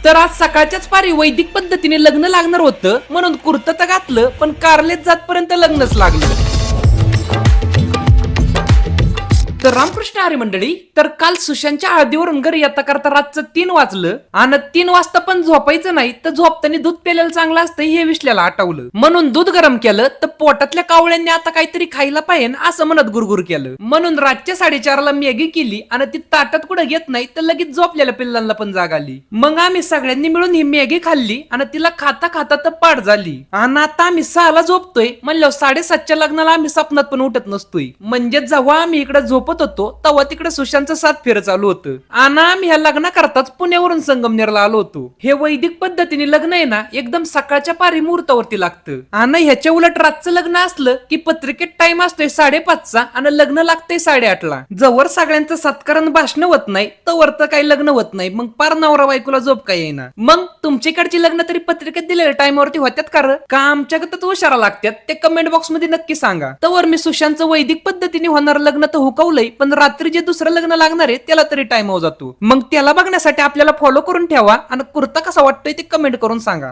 तर आज सकाळच्याच पारी वैदिक पद्धतीने लग्न लागणार होतं म्हणून कुर्त तर घातलं, पण कारलेत जातपर्यंत लग्नच लागलं. तर रामकृष्ण हरी मंडळी, तर काल सुशांतच्या हळदीवरून घरी येता करता रातचं 3 वाजलं आणि 3 वाजता पण झोपायचं नाही, तर झोपताना दूध प्यायला चांगलं असतं हे विश्ल्याला आठवलं. म्हणून दूध गरम केलं तर पोटातल्या कावळ्यांनी आता काहीतरी खायला पाहिजे असं म्हणत गुरगुर केलं. म्हणून रातच्या 4:30ला मॅगी केली आणि ती ताटात कुठं घेत नाही तर लगेच झोपलेल्या पिल्लांना पण जाग आली. मग आम्ही सगळ्यांनी मिळून ही मॅगी खाल्ली आणि तिला खाता खाता तर पाठ झाली. आणि आता आम्ही 6ला झोपतोय म्हणलं 7:30च्या लग्नाला आम्ही स्वप्नात पण उठत नसतोय. म्हणजे जेव्हा आम्ही इकडे झोपत होतो तेव्हा तिकडे सुशांतचं 7 फेर चालू होतं आणि आम्ही ह्या लग्ना करताच पुण्यावरून संगमनेरला आलो होतो. हे वैदिक पद्धतीने लग्न आहे ना एकदम सकाळच्या पारी मुहूर्तावरती लागतं. आणि ह्याच्या उलट रातचं लग्न असलं की पत्रिकेत टाइम असतोय 5:30चा आणि लग्न लागतंय 8:30ला. जवळ सगळ्यांचं सत्कारण भाषण होत नाही तवर तर काही लग्न होत नाही. मग पार नवरा बायकोला झोप काय येईना. मग तुमच्याकडची लग्न तरी पत्रिकेत दिलेल्या टाइमवरती होत्यात का आमच्याकडे उशारा लागतात ते कमेंट बॉक्स मध्ये नक्की सांगा. तवर मी सुशांतचं वैदिक पद्धतीने होणार लग्न तर हुकवलंय, पण रात्री जे दुसरं लग्न लागणार आहे त्याला तरी टाइम जातो. मग त्याला बघण्यासाठी आपल्याला फॉलो करून ठेवा आणि कुर्ता कसा वाटतोय ते कमेंट करून सांगा.